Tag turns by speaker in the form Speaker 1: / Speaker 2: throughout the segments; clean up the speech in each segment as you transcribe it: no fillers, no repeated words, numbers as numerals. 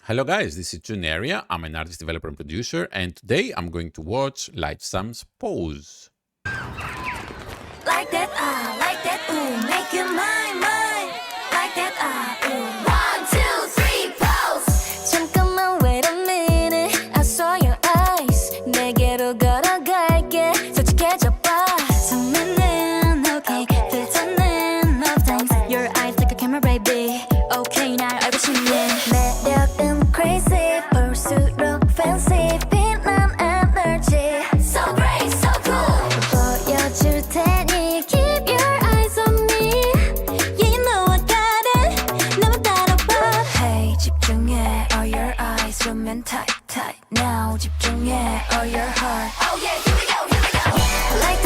Speaker 1: Hello guys, this is Junaria. I'm an artist, developer, and producer, and today I'm going to watch Lightsam's Pose.
Speaker 2: Like that, ooh, make you mine. Like that, ooh. 1, 2, 3, pose. 잠깐만, wait a minute. I saw your eyes. 내게로 걸어갈게. 솔직해져봐. 선배는 okay, filter는 no thanks. Your eyes like a camera, baby. Okay, 날 알고 싶네. 매력은 crazy, 볼수록 fancy. 빛난 energy. So great, so cool. 보여줄 테니 keep your eyes on me. Yeah, you know I got it. 나만 따라봐. Hey, 집중해. All your eyes 오면 tight. Now 집중해. All your heart. Oh yeah, here we go. Like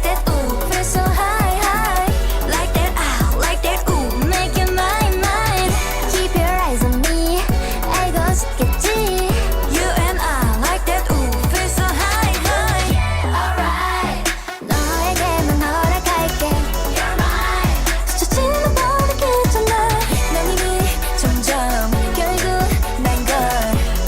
Speaker 2: that, ooh, feel so high. Like that, ooh, make you mine. Keep your eyes on me. 알고 싶겠지. You and I, like that, ooh, feel so high. Alright, 너에게만 허락할게. You're mine. 스쳐지는 모든 괜찮아. 난 이미 점점 결국 난 걸.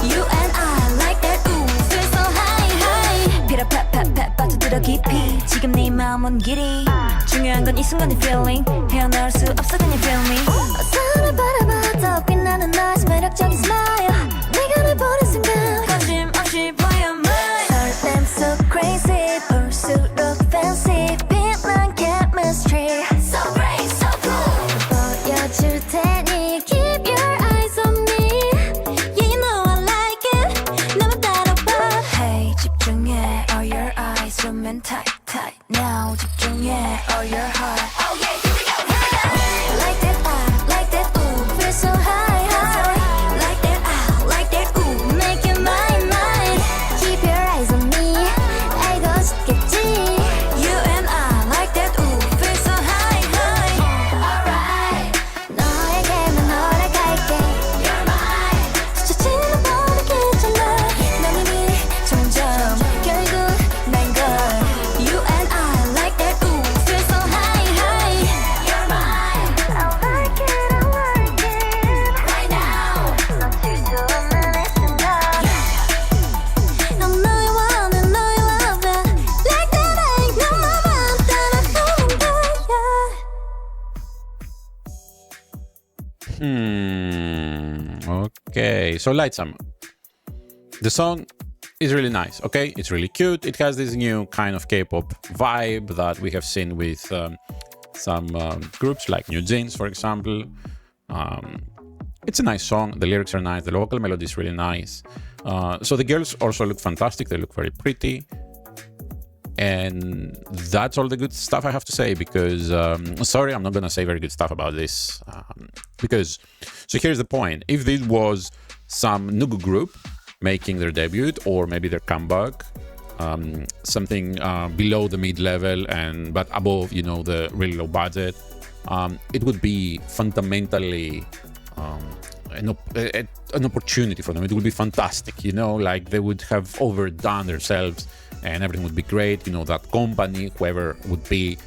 Speaker 2: You and I, like that, ooh, feel so high. 피로 팍 빠져들어 깊이. 지금 네 마음 온 길이. 중요한 건 이 순간의 feeling. 헤어나올 수 없어 그냥 feel me. 어서를 바라봐도 빛나는 너의 매력적인 smile. 내가 널 보는 순간 거침없이 보여 mine. 설렘 so crazy, 볼수록 fancy. 빛난 chemistry. So great, so cool. 보여줄 테니 keep your eyes on me. Yeah, you know I like it. 나만 따라봐. Hey, 집중해. All your eyes 오면 tight. Now 집중해. All your heart. Oh yeah, here we go. Like that, ooh, feel so high. Like that, ooh, make you mine. Keep your eyes on me. 알고 싶겠지. You and I, like that, ooh, feel so high. Alright, 너에게만 허락할게. You're mine. 스쳐지는 모든 괜찮아. 난 이미 점점 결국 난 걸. You and I, like that, ooh, feel so high. You're mine. I like it. Right now. 놓칠 수 없는 이 순간. I know you want it, know you love it. Like that, ain't no moment that I don't do.
Speaker 1: Okay, so Lightsam. The song is really nice, okay? It's really cute. It has this new kind of K-pop vibe that we have seen with some groups like New Jeans, for example. It's a nice song. The lyrics are nice. The vocal melody is really nice. So the girls also look fantastic. They look very pretty. And that's all the good stuff I have to say because, sorry, I'm not going to say very good stuff about this. So here's the point. If this was some Nugu group making their debut or maybe their comeback, something below the mid-level but above, the really low budget, it would be fundamentally an opportunity for them. It would be fantastic, like they would have overdone themselves and everything would be great. That company, whoever would be,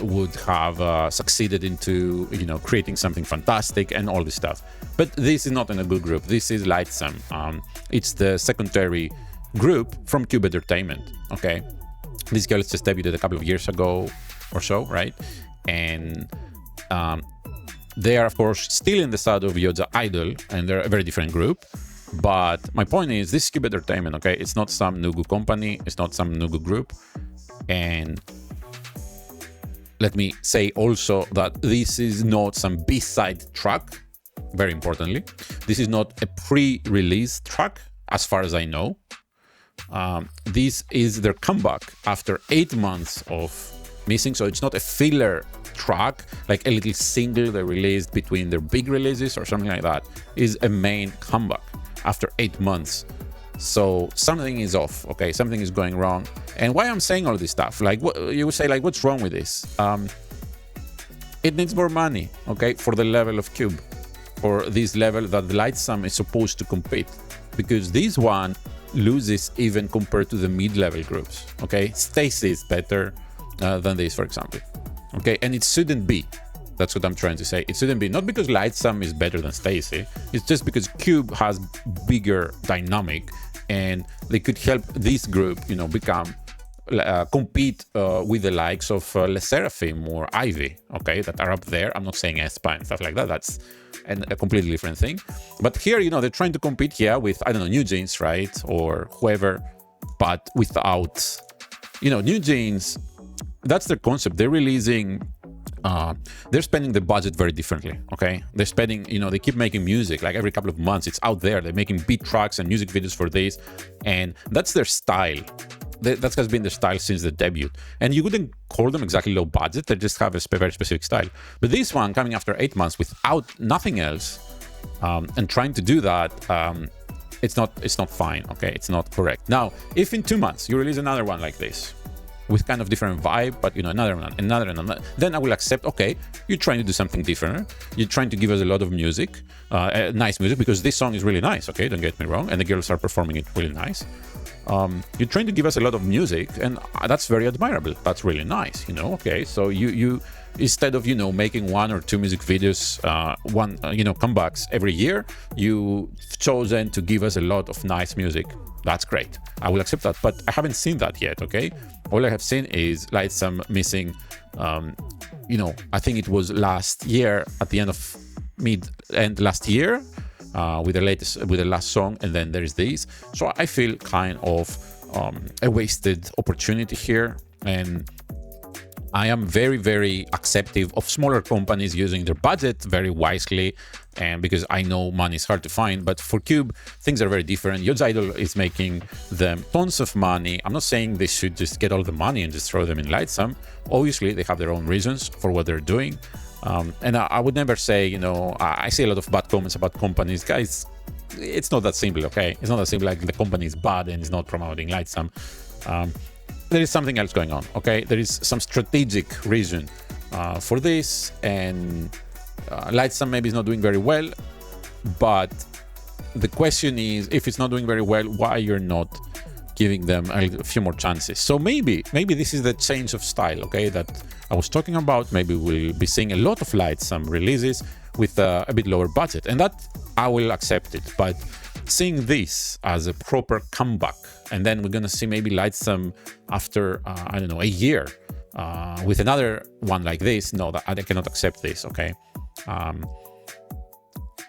Speaker 1: would have succeeded into, creating something fantastic and all this stuff. But this is not in a good group. This is Lightsam. It's the secondary group from Cube Entertainment, okay? These girls just debuted a couple of years ago or so, right? And they are, of course, still in the side of Yoja Idol, and they're a very different group. But my point is, this is Cube Entertainment, okay? It's not some Nugu company. It's not some Nugu group. And let me say also that this is not some B-side track, very importantly. This is not a pre-release track, as far as I know. This is their comeback after 8 months of missing, so it's not a filler track, like a little single they released between their big releases or something like that. Is a main comeback after 8 months. So something is off, okay? Something is going wrong. And why I'm saying all this stuff, like you would say, like, what's wrong with this? It needs more money, okay, for the level of Cube, or this level that the Lightsam is supposed to compete, because this one loses even compared to the mid-level groups, okay? Stacy is better than this, for example, okay? And it shouldn't be. That's what I'm trying to say. It shouldn't be, not because Lightsam is better than Stacey, it's just because Cube has bigger dynamic and they could help this group, you know, become compete with the likes of Le Seraphim or Ivy, okay, that are up there. I'm not saying aespa and stuff like that. That's a completely different thing. But here, you know, they're trying to compete here with, I don't know, New Jeans, right? Or whoever, but without, you know, New Jeans, that's their concept. They're releasing, they're spending the budget very differently, okay? They're spending, you know, they keep making music like every couple of months. It's out there. They're making beat tracks and music videos for this. And that's their style. That has been their style since the debut. And you wouldn't call them exactly low budget. They just have a very specific style. But this one coming after 8 months without nothing else and trying to do that, it's not fine, okay? It's not correct. Now, if in 2 months you release another one like this, with kind of different vibe, but you know, another one, another, then I will accept, okay, you're trying to do something different. You're trying to give us a lot of music, nice music, because this song is really nice, okay? Don't get me wrong. And the girls are performing it really nice. You're trying to give us a lot of music, and that's very admirable. That's really nice, you know. Okay, so you instead of, you know, making 1 or 2 music videos, you know, comebacks every year, you've chosen to give us a lot of nice music. That's great. I will accept that, but I haven't seen that yet. Okay, all I have seen is Lightsam missing. You know, I think it was last year at the end of mid-end last year. With the last song, and then there is this. So I feel kind of a wasted opportunity here, and I am very, very accepting of smaller companies using their budget very wisely, and because I know money is hard to find. But for Cube, things are very different. Yod's Idol is making them tons of money. I'm not saying they should just get all the money and just throw them in Lightsam. Obviously, they have their own reasons for what they're doing. And I would never say, you know, I see a lot of bad comments about companies. Guys, it's not that simple, okay? It's not that simple like the company is bad and is not promoting Lightsam. There is something else going on, okay? There is some strategic reason for this, and Lightsam maybe is not doing very well, but the question is, if it's not doing very well, why you're not giving them a few more chances? So maybe this is the change of style, okay, that I was talking about. Maybe we'll be seeing a lot of Lightsam releases with a bit lower budget, and that I will accept it. But seeing this as a proper comeback, and then we're gonna see maybe Lightsam after I don't know, a year with another one like this, no, that I cannot accept this, okay?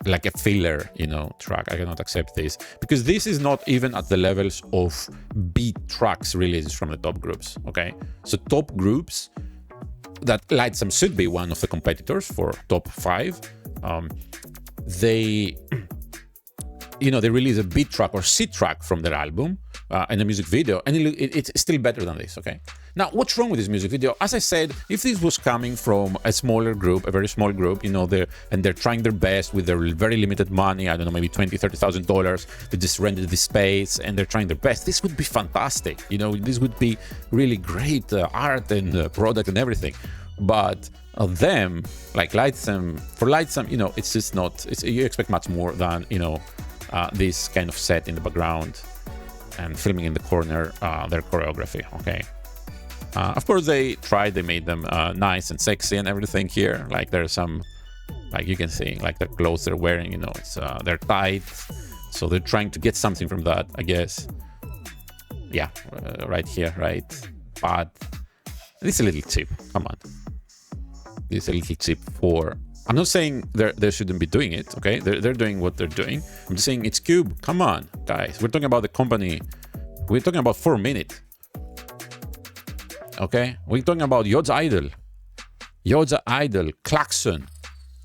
Speaker 1: Like a filler, you know, track. I cannot accept this, because this is not even at the levels of beat tracks releases from the top groups, okay? So top groups that Lightsam should be one of the competitors for top 5, they, you know, they release a beat track or C track from their album and a music video, and it's still better than this, okay? Now, what's wrong with this music video? As I said, if this was coming from a smaller group, a very small group, you know, they're trying their best with their very limited money, I don't know, maybe $20,000-$30,000, they just rented the space and they're trying their best, this would be fantastic, you know, this would be really great art and product and everything. But them, like Lightsam, for Lightsam, you know, it's just not, you expect much more than, you know, this kind of set in the background and filming in the corner their choreography, okay? Of course, they made them nice and sexy and everything here. Like there's some, like you can see, like the clothes they're wearing, you know, it's they're tight. So they're trying to get something from that, I guess. Yeah, right here, right? But this is a little cheap, come on. This is a little cheap for, I'm not saying they shouldn't be doing it, okay? They're doing what they're doing. I'm just saying it's Cube, come on, guys. We're talking about the company. We're talking about 4 minutes. Okay, we're talking about Yod's Idol, Klaxon,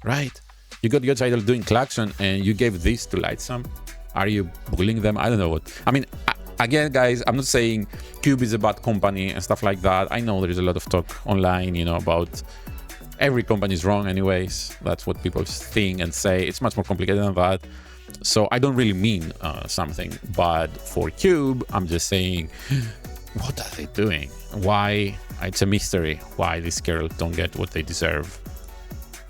Speaker 1: right? You got Yod's Idol doing Klaxon, and you gave this to Lightsam. Are you bullying them? I don't know what. I mean, again, guys, I'm not saying Cube is a bad company and stuff like that. I know there is a lot of talk online, you know, about every company is wrong anyways. That's what people think and say. It's much more complicated than that. So I don't really mean something, but for Cube, I'm just saying, what are they doing? Why? It's a mystery why these girls don't get what they deserve.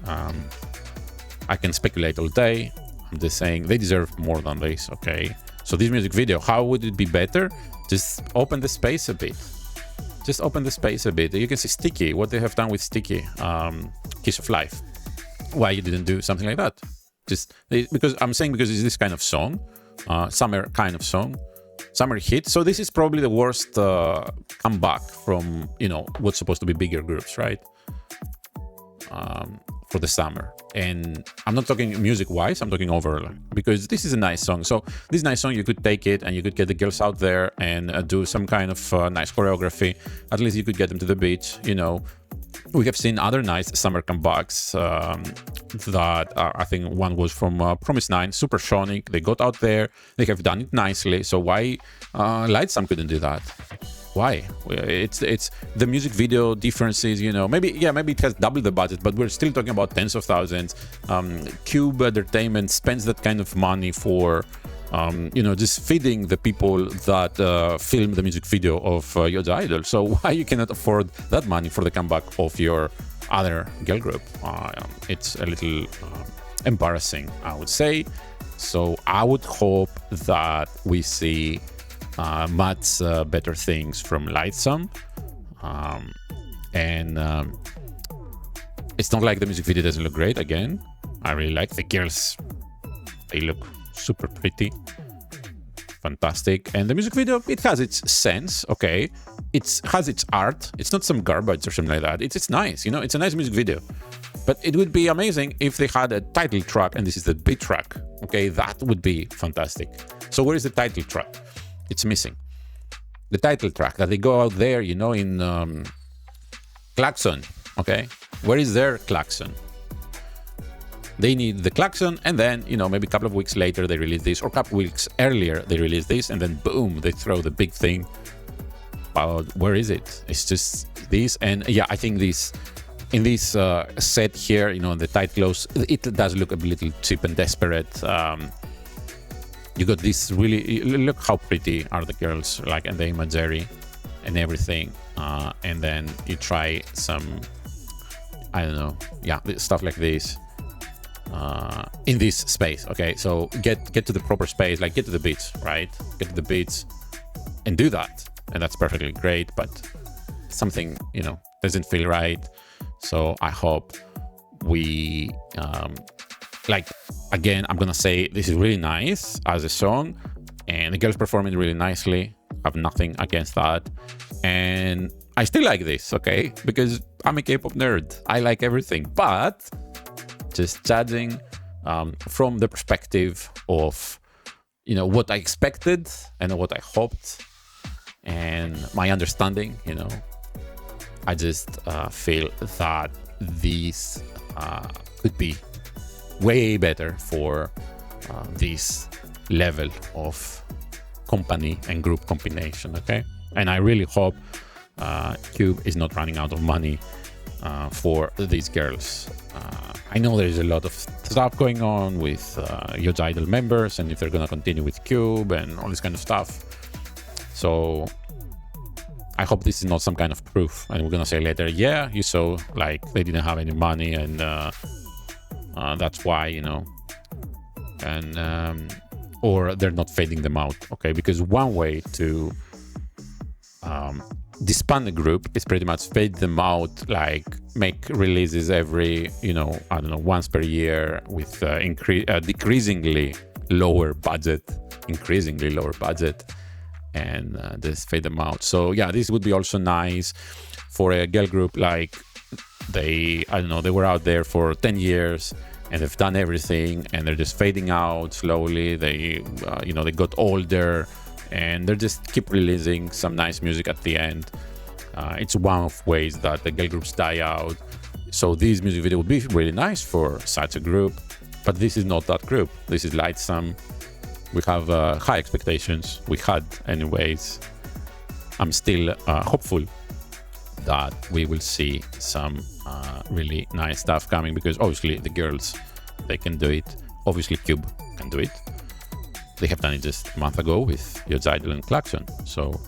Speaker 1: I can speculate all day. I'm just saying they deserve more than this, okay? So this music video, how would it be better? Just open the space a bit. Just open the space a bit. You can see Sticky, what they have done with Sticky. Kiss of Life. Why you didn't do something like that? Just because I'm saying, because it's this kind of song, summer kind of song, summer hit. So this is probably the worst comeback from, you know, what's supposed to be bigger groups, right? For the summer. And I'm not talking music wise, I'm talking overall, because this is a nice song. So this nice song, you could take it and you could get the girls out there and do some kind of nice choreography. At least you could get them to the beach, you know. We have seen other nice summer comebacks that I think one was from Promise 9, Supersonic. They got out there, they have done it nicely. So why Lightsome couldn't do that? Why? It's the music video differences, you know. Maybe it has double the budget, but we're still talking about tens of thousands. Cube Entertainment spends that kind of money for you know, just feeding the people that film the music video of Yoja Idol. So why you cannot afford that money for the comeback of your other girl group? It's a little embarrassing, I would say. So I would hope that we see much better things from Lightsome. It's not like the music video doesn't look great. Again, I really like the girls. They look super pretty, fantastic. And the music video, it has its sense, okay? It has its art. It's not some garbage or something like that. It's nice, you know? It's a nice music video. But it would be amazing if they had a title track, and this is the beat track, okay? That would be fantastic. So where is the title track? It's missing. The title track that they go out there, you know, in Klaxon, okay? Where is their Klaxon? They need the Klaxon, and then, you know, maybe a couple of weeks later they release this, or a couple of weeks earlier they release this, and then boom, they throw the big thing. But where is it? It's just this, and yeah, I think this, in this set here, you know, the tight clothes, it does look a little cheap and desperate. You got this really, look how pretty are the girls, like, and the imagery and everything, and then you try some, I don't know, yeah, stuff like this. In this space, okay, so get to the proper space, like get to the beach, right? Get to the beach and do that, and that's perfectly great. But something, you know, doesn't feel right. So I hope we like, again, I'm gonna say this is really nice as a song, and the girls perform it really nicely. I have nothing against that, and I still like this, okay, because I'm a K-pop nerd. I like everything, but just judging from the perspective of, you know, what I expected and what I hoped and my understanding, you know, I just feel that this could be way better for this level of company and group combination, okay? And I really hope Cube is not running out of money for these girls. I know there's a lot of stuff going on with Yoja Idol members, and if they're gonna continue with Cube and all this kind of stuff. So I hope this is not some kind of proof, and we're gonna say later, yeah, you saw, like, they didn't have any money, and that's why, you know, and or they're not fading them out, okay? Because one way to disband the group is pretty much fade them out, like make releases every, you know, I don't know, once per year with decreasingly lower budget, increasingly lower budget, and just fade them out. So yeah, this would be also nice for a girl group, like they, I don't know, they were out there for 10 years and they've done everything, and they're just fading out slowly. They you know, they got older, and they just keep releasing some nice music at the end. It's one of ways that the girl groups die out. So this music video would be really nice for such a group, but this is not that group. This is Lightsome. We have high expectations. We had anyways. I'm still hopeful that we will see some really nice stuff coming, because obviously the girls, they can do it. Obviously Cube can do it. They have done it just a month ago with Yoja Idol and Klaxon. So